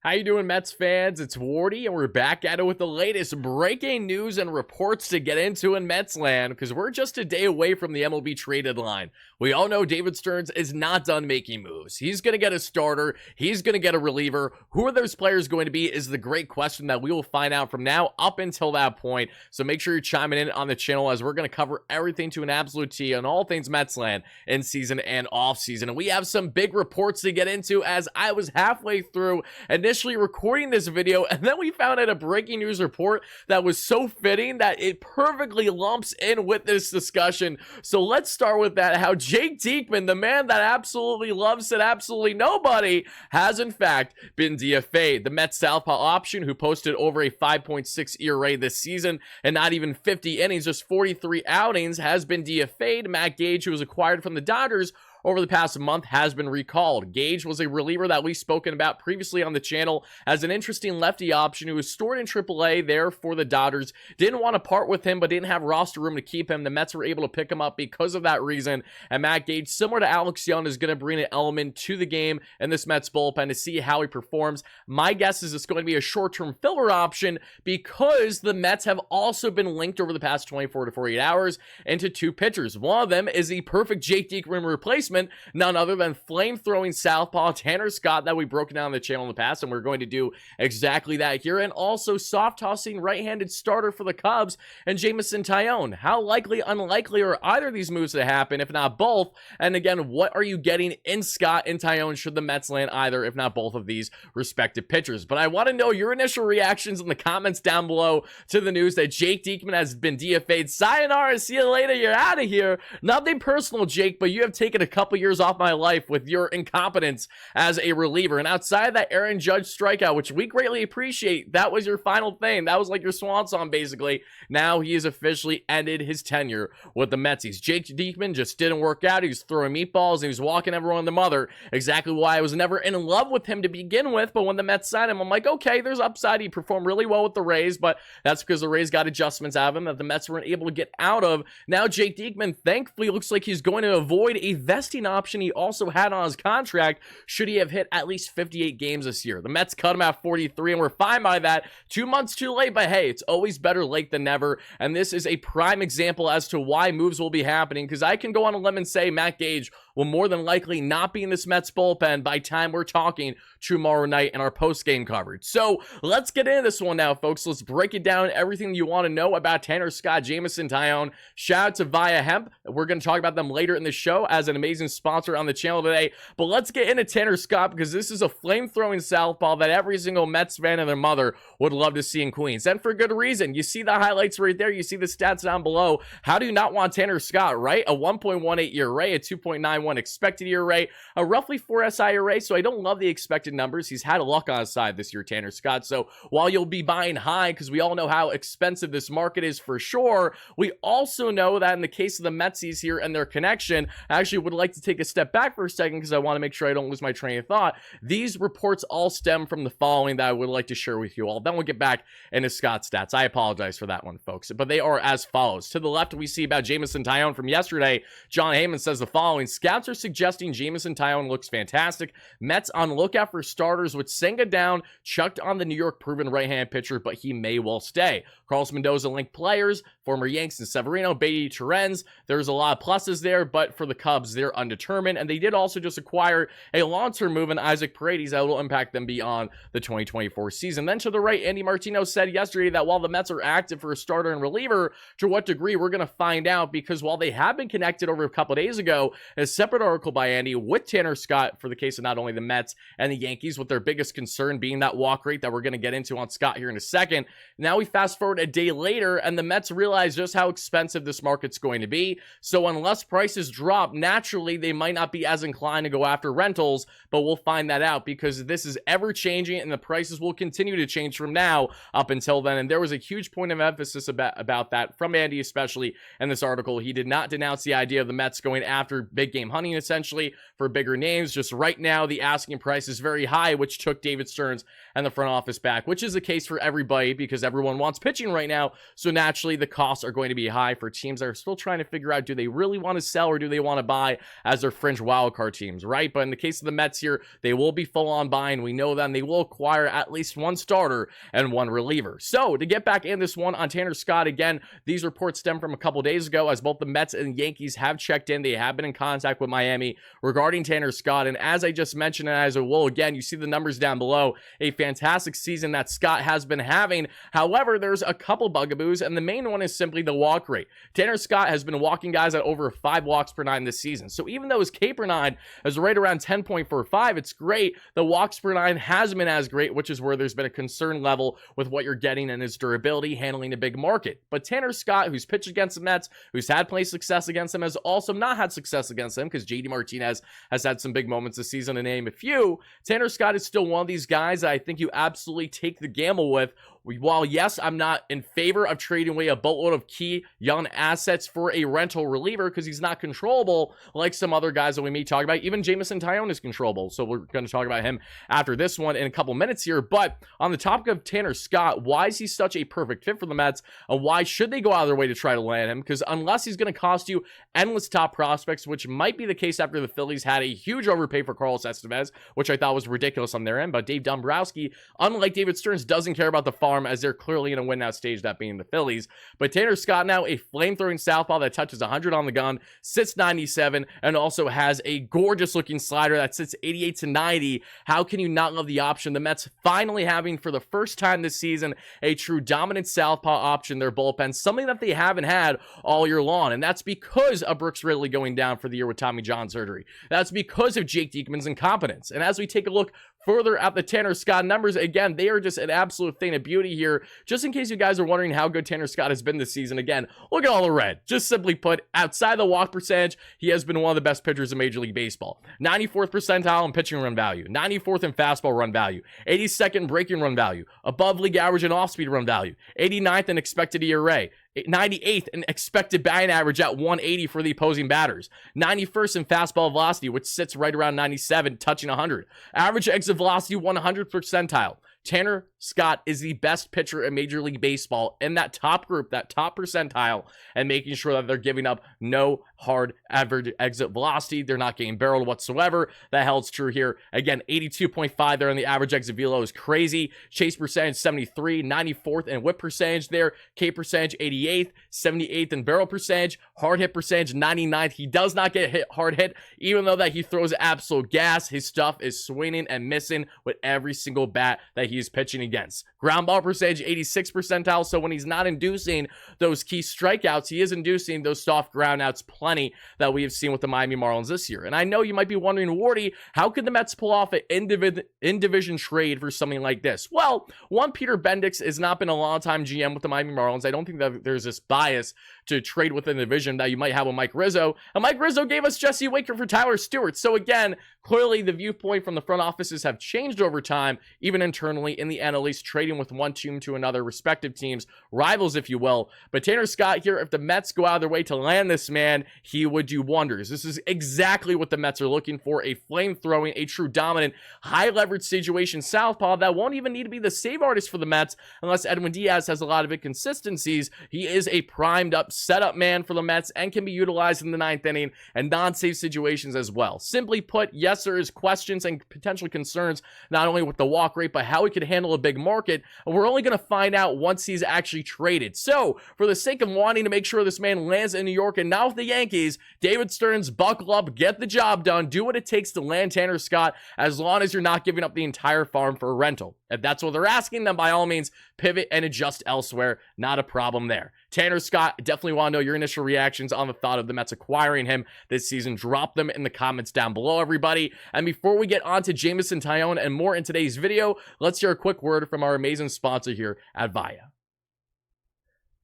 How you doing, Mets fans? It's Wardy, and we're back at it with the latest breaking news and reports to get into in Mets land, because we're just a day away from the MLB trade deadline. We all know David Stearns is not done making moves. He's going to get a starter. He's going to get a reliever. Who are those players going to be is the great question that we will find out from now up until that point. So make sure you're chiming in on the channel, as we're going to cover everything to an absolute T on all things Mets land in season and off season. And we have some big reports to get into, as I was halfway through initially recording this video, and then we found out a breaking news report that was so fitting that it perfectly lumps in with this discussion. So let's start with that. How Jake Diekman, the man that absolutely loves it, absolutely nobody, has in fact been DFA'd. The Mets southpaw option, who posted over a 5.6 ERA this season and not even 50 innings, just 43 outings, has been DFA'd. Matt Gage, who was acquired from the Dodgers over the past month, has been recalled. Gage was a reliever that we've spoken about previously on the channel as an interesting lefty option who was stored in AAA there for the Dodgers. Didn't want to part with him, but didn't have roster room to keep him. The Mets were able to pick him up because of that reason. And Matt Gage, similar to Alex Young, is going to bring an element to the game in this Mets bullpen to see how he performs. My guess is it's going to be a short-term filler option, because the Mets have also been linked over the past 24 to 48 hours into two pitchers. One of them is the perfect Jake Diekman replacement, none other than flame-throwing southpaw Tanner Scott, that we've broken down on the channel in the past, and we're going to do exactly that here. And also soft-tossing right-handed starter for the Cubs and Jameson Taillon. How likely, unlikely are either of these moves to happen, if not both? And again, what are you getting in Scott and Taillon should the Mets land either, if not both of these respective pitchers? But I want to know your initial reactions in the comments down below to the news that Jake Diekman has been DFA'd. Sayonara, see you later, you're out of here. Nothing personal, Jake, but you have taken a couple years off my life with your incompetence as a reliever. And outside of that Aaron Judge strikeout, which we greatly appreciate, that was your final thing. That was like your swan song, basically. Now he has officially ended his tenure with the Metsies. Jake Diekman just didn't work out. He was throwing meatballs and he was walking everyone the mother. Exactly why I was never in love with him to begin with. But when the Mets signed him, I'm like, okay, there's upside. He performed really well with the Rays, but that's because the Rays got adjustments out of him that the Mets weren't able to get out of. Now Jake Diekman, thankfully, looks like he's going to avoid a vesting option he also had on his contract should he have hit at least 58 games this year. The Mets cut him at 43, and we're fine by that. 2 months too late, but hey, it's always better late than never. And this is a prime example as to why moves will be happening, because I can go on a limb and say Matt Gage will more than likely not be in this Mets bullpen by time we're talking tomorrow night in our post-game coverage. So let's get into this one now, folks. Let's break it down, everything you want to know about Tanner Scott, Jameson Taillon. Shout out to Via Hemp. We're going to talk about them later in the show as an amazing sponsor on the channel today. But let's get into Tanner Scott, because this is a flame-throwing southpaw that every single Mets fan and their mother would love to see in Queens. And for good reason. You see the highlights right there. You see the stats down below. How do you not want Tanner Scott, right? A 1.18 ERA, a 2.91 expected ERA, a roughly 4 SI ERA. So I don't love the expected numbers. He's had a luck on his side this year, Tanner Scott. So while you'll be buying high, because we all know how expensive this market is for sure, we also know that in the case of the Metsies here and their connection, I actually would like to take a step back for a second, because I want to make sure I don't lose my train of thought. These reports all stem from the following that I would like to share with you all. Then we'll get back into Scott's stats. I apologize for that one, folks, but they are as follows. To the left, we see about Jameson Taillon from yesterday. John Heyman says the following: scouts are suggesting Jameson Taillon looks fantastic. Mets on lookout for starters, with Senga down, chucked on the New York proven right-hand pitcher, but he may well stay. Carlos Mendoza linked players, former Yanks and Severino, Beatty, Terens. There's a lot of pluses there, but for the Cubs, they're undetermined. And they did also just acquire a long-term move in Isaac Paredes that will impact them beyond the 2024 season. Then to the right, Andy Martino said yesterday that while the Mets are active for a starter and reliever, to what degree we're going to find out, because while they have been connected over a couple of days ago, a separate article by Andy with Tanner Scott for the case of not only the Mets and the Yankees, with their biggest concern being that walk rate that we're going to get into on Scott here in a second. Now we fast forward a day later, and the Mets realize just how expensive this market's going to be. So unless prices drop, naturally they might not be as inclined to go after rentals, but we'll find that out, because this is ever changing and the prices will continue to change from now up until then. And there was a huge point of emphasis about that from Andy, especially in this article. He did not denounce the idea of the Mets going after big game name hunting essentially for bigger names. Just right now, the asking price is very high, which took David Stearns and the front office back, which is the case for everybody because everyone wants pitching right now. So naturally, the costs are going to be high for teams that are still trying to figure out, do they really want to sell or do they want to buy as their fringe wildcard teams, right? But in the case of the Mets here, they will be full on buying. We know them. They will acquire at least one starter and one reliever. So to get back in this one on Tanner Scott, again, these reports stem from a couple days ago as both the Mets and Yankees have checked in. They have been in contact with Miami regarding Tanner Scott. And as I just mentioned, and as I will again, you see the numbers down below, a fantastic season that Scott has been having. However, there's a couple bugaboos, and the main one is simply the walk rate. Tanner Scott has been walking guys at over 5 walks per 9 this season. So even though his K per 9 is right around 10.45, it's great. The walks per 9 hasn't been as great, which is where there's been a concern level with what you're getting and his durability handling a big market. But Tanner Scott, who's pitched against the Mets, who's had play success against them, has also not had success against them because JD Martinez has had some big moments this season, to name a few. Tanner Scott is still one of these guys that I think you absolutely take the gamble with. While, yes, I'm not in favor of trading away a boatload of key young assets for a rental reliever because he's not controllable like some other guys that we may talk about. Even Jameson Taillon is controllable, so we're going to talk about him after this one in a couple minutes here. But on the topic of Tanner Scott, why is he such a perfect fit for the Mets, and why should they go out of their way to try to land him? Because unless he's going to cost you endless top prospects, which might be the case after the Phillies had a huge overpay for Carlos Estevez, which I thought was ridiculous on their end, but Dave Dombrowski, unlike David Stearns, doesn't care about the farm as they're clearly in a win now stage, that being the Phillies. But Tanner Scott now a flame-throwing southpaw that touches 100 on the gun, sits 97, and also has a gorgeous looking slider that sits 88 to 90. How can you not love the option? The Mets finally having for the first time this season a true dominant southpaw option in their bullpen, something that they haven't had all year long, and that's because of Brooks Ridley going down for the year with Tommy John surgery. That's because of Jake Diekman's incompetence. And as we take a look further at the Tanner Scott numbers, again, they are just an absolute thing of beauty here. Just in case you guys are wondering how good Tanner Scott has been this season, again, look at all the red. Just simply put, outside the walk percentage, he has been one of the best pitchers in Major League Baseball. 94th percentile in pitching run value, 94th in fastball run value, 82nd in breaking run value, above league average in off-speed run value, 89th in expected ERA, 98th in expected batting average at 180 for the opposing batters. 91st in fastball velocity, which sits right around 97, touching 100. Average exit velocity 100th percentile. Tanner Scott is the best pitcher in Major League Baseball in that top group, that top percentile, and making sure that they're giving up no hard average exit velocity. They're not getting barreled whatsoever. That holds true here. Again, 82.5 there on the average exit velo is crazy. Chase percentage 73, 94th in whip percentage there. K percentage 88th, 78th in barrel percentage. Hard hit percentage 99th. He does not get hit hard hit, even though that he throws absolute gas. His stuff is swinging and missing with every single bat that he is pitching against. Ground ball percentage 86th percentile, so when he's not inducing those key strikeouts, he is inducing those soft groundouts plenty that we have seen with the Miami Marlins this year. And I know you might be wondering, Wardy, how could the Mets pull off an in-division trade for something like this? Well, one, Peter Bendix has not been a long-time GM with the Miami Marlins. I don't think that there's this bias to trade within the division that you might have with Mike Rizzo. And Mike Rizzo gave us Jesse Winker for Tyler Stewart. So again, clearly the viewpoint from the front offices have changed over time, even internally in the NL East, trading with one team to another, respective teams, rivals, if you will. But Tanner Scott here, if the Mets go out of their way to land this man, he would do wonders. This is exactly what the Mets are looking for, a flame-throwing, a true dominant, high-leverage situation southpaw that won't even need to be the save artist for the Mets unless Edwin Diaz has a lot of inconsistencies. He is a primed-up setup man for the Mets and can be utilized in the ninth inning and non-save situations as well. Simply put, yes, there is questions and potential concerns not only with the walk rate, but how he could handle a big market, and we're only going to find out once he's actually traded. So, for the sake of wanting to make sure this man lands in New York and not with the Yankees, David Stearns, buckle up, get the job done, do what it takes to land Tanner Scott, as long as you're not giving up the entire farm for a rental. If that's what they're asking, then by all means, pivot and adjust elsewhere. Not a problem there. Tanner Scott, definitely want to know your initial reactions on the thought of the Mets acquiring him this season. Drop them in the comments down below, everybody. And before we get on to Jameson Taillon and more in today's video, let's hear a quick word from our amazing sponsor here at Via.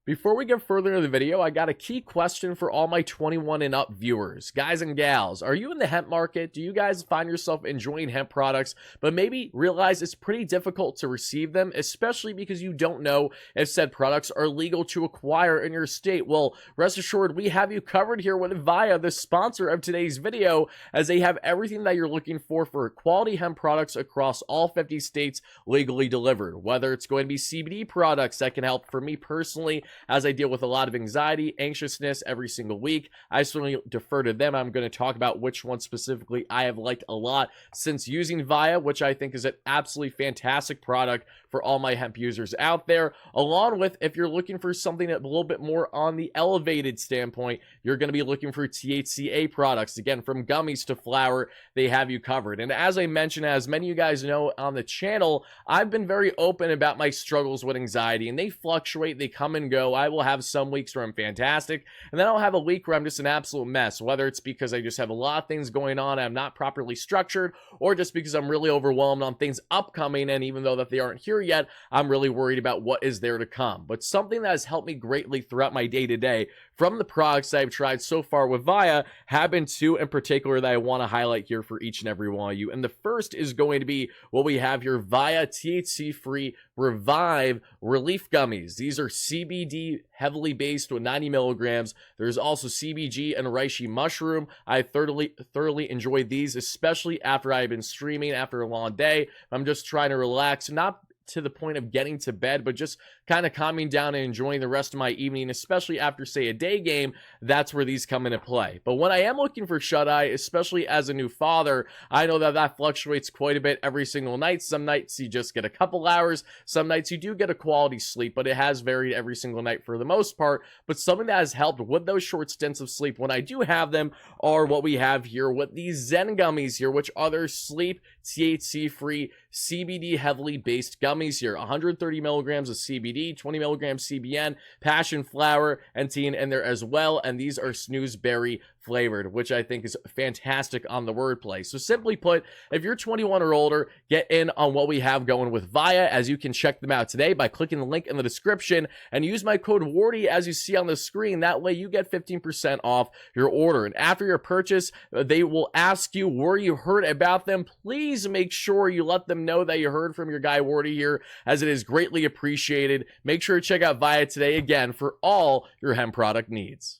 Before we get further into the video, I got a key question for all my 21 and up viewers. Guys and gals, are you in the hemp market? Do you guys find yourself enjoying hemp products, but maybe realize it's pretty difficult to receive them, especially because you don't know if said products are legal to acquire in your state? Well, rest assured, we have you covered here with Via, the sponsor of today's video, as they have everything that you're looking for quality hemp products across all 50 states legally delivered. Whether it's going to be CBD products that can help for me personally, as I deal with a lot of anxiety, anxiousness every single week. I certainly defer to them. I'm going to talk about which one specifically I have liked a lot since using Via, which I think is an absolutely fantastic product for all my hemp users out there. Along with, if you're looking for something a little bit more on the elevated standpoint, you're going to be looking for THCA products. Again, from gummies to flower, they have you covered. And as I mentioned, as many of you guys know on the channel, I've been very open about my struggles with anxiety, and they fluctuate, they come and go. I will have some weeks where I'm fantastic, and then I'll have a week where I'm just an absolute mess, whether it's because I just have a lot of things going on, I'm not properly structured, or just because I'm really overwhelmed on things upcoming, and even though that they aren't here yet, I'm really worried about what is there to come. But something that has helped me greatly throughout my day-to-day from the products that I've tried so far with Via have been two in particular that I want to highlight here for each and every one of you. And the first is going to be what we have here, Via THC-free Revive Relief Gummies. These are CBD heavily based with 90 milligrams. There's also CBG and reishi mushroom. I thoroughly enjoyed these, especially after I've been streaming after a long day. I'm just trying to relax, not to the point of getting to bed, but just kind of calming down and enjoying the rest of my evening, especially after, say, a day game. That's where these come into play. But when I am looking for shut-eye, especially as a new father, I know that that fluctuates quite a bit every single night. Some nights you just get a couple hours, some nights you do get a quality sleep, but it has varied every single night for the most part. But something that has helped with those short stints of sleep when I do have them are what we have here with these Zen gummies here, which are their sleep THC-free CBD heavily based gummies here. 130 milligrams of CBD, 20 milligrams CBN, passion flower, and tea in there as well. And these are snoozeberry flavored, which I think is fantastic on the wordplay. So simply put, if you're 21 or older, get in on what we have going with Via, as you can check them out today by clicking the link in the description and use my code WARDY as you see on the screen. That way you get 15% off your order. And after your purchase, they will ask you where you heard about them. Please make sure you let them know that you heard from your guy Wardy here, as it is greatly appreciated. Make sure to check out Via today again for all your hemp product needs.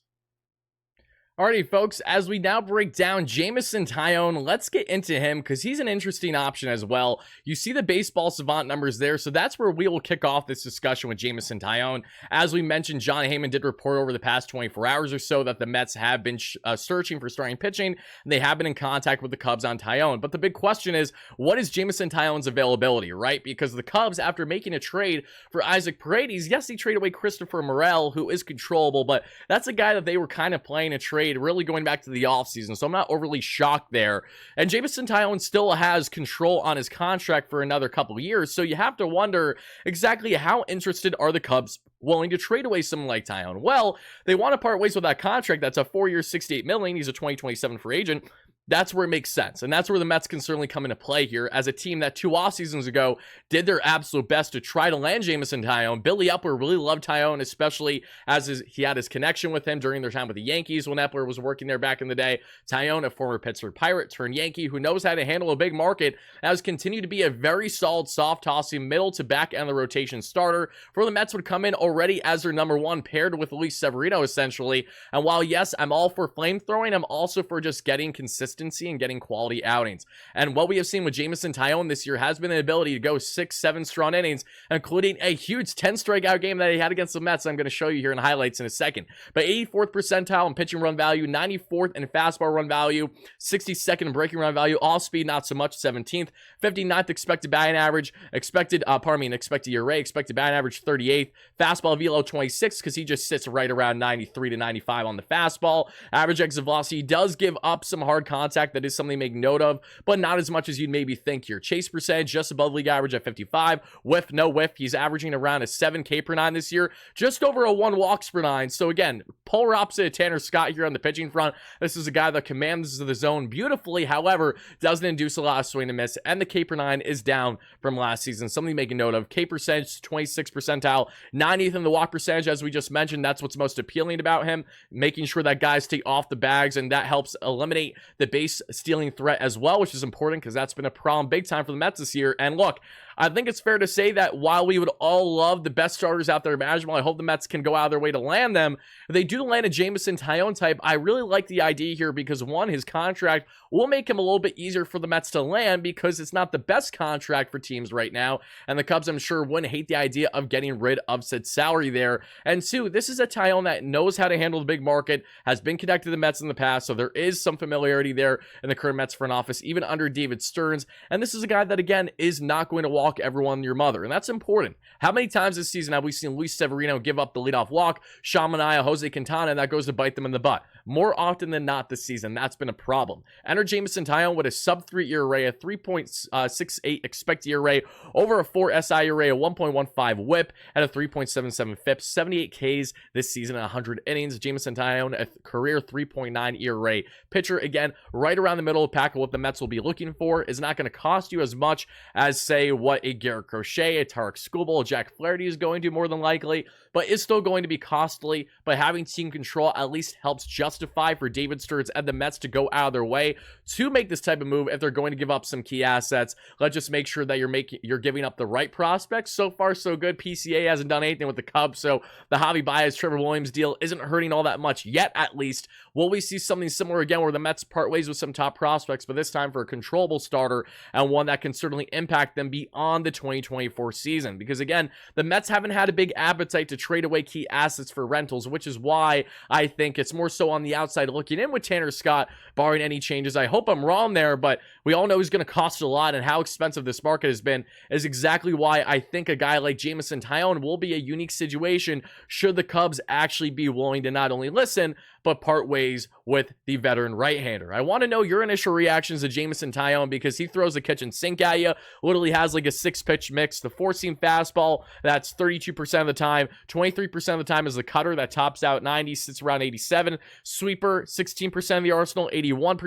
Alrighty, folks, as we now break down Jameson Taillon, let's get into him because he's an interesting option as well. You see the baseball savant numbers there, so that's where we will kick off this discussion with Jameson Taillon. As we mentioned, Jon Heyman did report over the past 24 hours or so that the Mets have been searching for starting pitching, and they have been in contact with the Cubs on Taillon. But the big question is, what is Jameson Taillon's availability, right? Because the Cubs, after making a trade for Isaac Paredes, yes, he traded away Christopher Morel, who is controllable, but that's a guy that they were kind of playing a trade really going back to the offseason, so I'm not overly shocked there. And Jameson Taillon still has control on his contract for another couple years, so you have to wonder exactly how interested are the Cubs willing to trade away someone like Taillon. Well, they want to part ways with that contract. That's a 4-year, $68 million. He's a 2027 free agent. That's where it makes sense, and that's where the Mets can certainly come into play here as a team that 2 off seasons ago did their absolute best to try to land Jameson Taillon. Billy Epler really loved Taillon, especially as he had his connection with him during their time with the Yankees when Epler was working there back in the day. Taillon, a former Pittsburgh Pirate turned Yankee who knows how to handle a big market, has continued to be a very solid soft tossing middle to back end of the rotation starter for the Mets. Would come in already as their number 1 paired with Luis Severino essentially. And while yes, I'm all for flamethrowing, I'm also for just getting consistency and getting quality outings. And what we have seen with Jameson Taillon this year has been the ability to go 6-7 strong innings, including a huge 10 strikeout game that he had against the Mets. I'm going to show you here in highlights in a second. But 84th percentile in pitching run value, 94th in fastball run value, 62nd in breaking run value, off speed not so much, 17th, 59th expected batting average, expected ERA, expected batting average 38th, fastball velo 26 because he just sits right around 93 to 95 on the fastball. Average exit velocity does give up some hard contact contact. That is something to make note of, but not as much as you'd maybe think here. Chase percentage just above league average at 55. Whiff, no whiff. He's averaging around a 7 K per 9 this year, just over a 1 walks per 9. So again, polar opposite of Tanner Scott here on the pitching front. This is a guy that commands the zone beautifully, however, doesn't induce a lot of swing and miss, and the K per 9 is down from last season. Something to make a note of. K percentage, 26th percentile, 90th in the walk percentage, as we just mentioned. That's what's most appealing about him, making sure that guys stay off the bags, and that helps eliminate the base stealing threat as well, which is important because that's been a problem big time for the Mets this year. And look, I think it's fair to say that while we would all love the best starters out there imaginable, I hope the Mets can go out of their way to land them. If they do land a Jameson Taillon type, I really like the idea here because, one, his contract will make him a little bit easier for the Mets to land because it's not the best contract for teams right now, and the Cubs, I'm sure, wouldn't hate the idea of getting rid of said salary there. And two, this is a Taillon that knows how to handle the big market, has been connected to the Mets in the past, so there is some familiarity there in the current Mets front office, even under David Stearns. And this is a guy that, again, is not going to walk everyone your mother, and that's important. How many times this season have we seen Luis Severino give up the leadoff walk, Sean Manaea, Jose Quintana, and that goes to bite them in the butt? More often than not this season, that's been a problem. Enter Jameson Taillon with a sub-3 ERA, a 3.68 expected ERA, over a 4 SI ERA, a 1.15 whip, and a 3.77 FIP, 78 Ks this season in 100 innings. Jameson Taillon, a career 3.9 ERA pitcher. Again, right around the middle of the pack of what the Mets will be looking for. Is not going to cost you as much as, say, what a Garrett Crochet, a Tarek Skubal, a Jack Flaherty is going to, more than likely, but is still going to be costly. But having team control at least helps justify for David Stearns and the Mets to go out of their way to make this type of move if they're going to give up some key assets. Let's just make sure that you're giving up the right prospects. So far, so good. PCA hasn't done anything with the Cubs, so the Javi Baez, Trevor Williams deal isn't hurting all that much yet, at least. Will we see something similar again where the Mets part ways with some top prospects, but this time for a controllable starter and one that can certainly impact them beyond the 2024 season? Because again, the Mets haven't had a big appetite to trade away key assets for rentals, which is why I think it's more so on the outside looking in with Tanner Scott, barring any changes. I hope I'm wrong there, but we all know he's going to cost a lot, and how expensive this market has been is exactly why I think a guy like Jameson Taillon will be a unique situation should the Cubs actually be willing to not only listen, but part ways with the veteran right-hander. I want to know your initial reactions to Jameson Taillon because he throws the kitchen sink at you. Literally has like a 6-pitch mix. The 4-seam fastball, that's 32% of the time. 23% of the time is the cutter that tops out 90, sits around 87. Sweeper, 16% of the arsenal, 81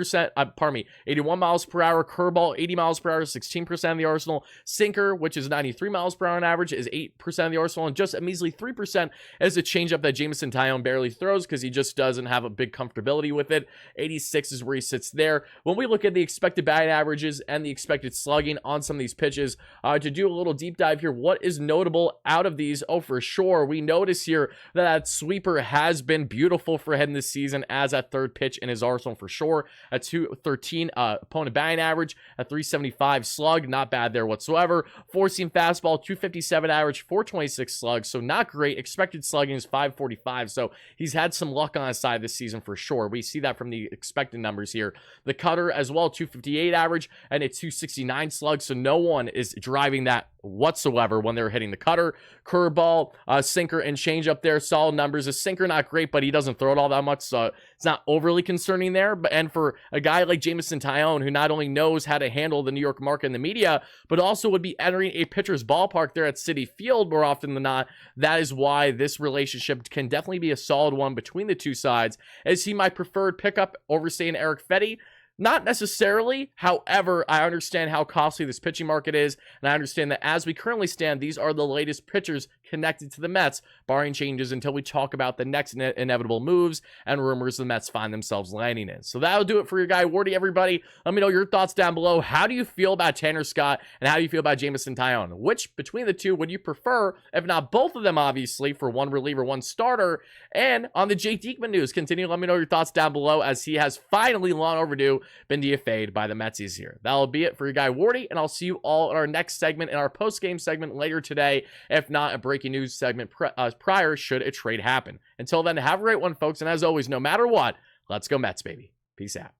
miles per hour. Curveball, 80 miles per hour, 16% of the arsenal. Sinker, which is 93 miles per hour on average, is 8% of the arsenal. And just a measly 3% is a changeup that Jameson Taillon barely throws because he just doesn't have a big comfortability with it. 86 is where he sits there. When we look at the expected batting averages and the expected slugging on some of these pitches, to do a little deep dive here, what is notable out of these? Oh, for sure, we notice here that sweeper has been beautiful for him this season as a third pitch in his arsenal for sure. A 213 opponent batting average, a 375 slug, not bad there whatsoever. 4-seam fastball, 257 average, 426 slug, so not great. Expected slugging is 545, so he's had some luck on his side this season for sure. We see that from the expected numbers here. The cutter as well, 258 average and a 269 slug, so no one is driving that whatsoever when they're hitting the cutter. Curveball, sinker, and change up there, solid numbers. A sinker not great, but he doesn't throw it all that much, so it's not overly concerning there. But and for a guy like Jameson Taillon, who not only knows how to handle the New York market and the media, but also would be entering a pitcher's ballpark there at Citi Field more often than not, that is why this relationship can definitely be a solid one between the two sides. Is he my preferred pickup over, say, an Eric Fetty? Not necessarily. However, I understand how costly this pitching market is, and I understand that as we currently stand, these are the latest pitchers connected to the Mets, barring changes until we talk about the next inevitable moves and rumors the Mets find themselves landing in. So that'll do it for your guy, Wardy, everybody. Let me know your thoughts down below. How do you feel about Tanner Scott, and how do you feel about Jameson Taillon? Which, between the two, would you prefer, if not both of them, obviously, for one reliever, one starter? And on the Jake Diekman news, continue to let me know your thoughts down below, as he has finally, long overdue, been DFA'd by the Metsies here. That'll be it for your guy, Wardy, and I'll see you all in our next segment, in our post-game segment later today, if not a breaking news segment prior, should a trade happen. Until then, have a great one, folks, and as always, no matter what, let's go Mets, baby. Peace out.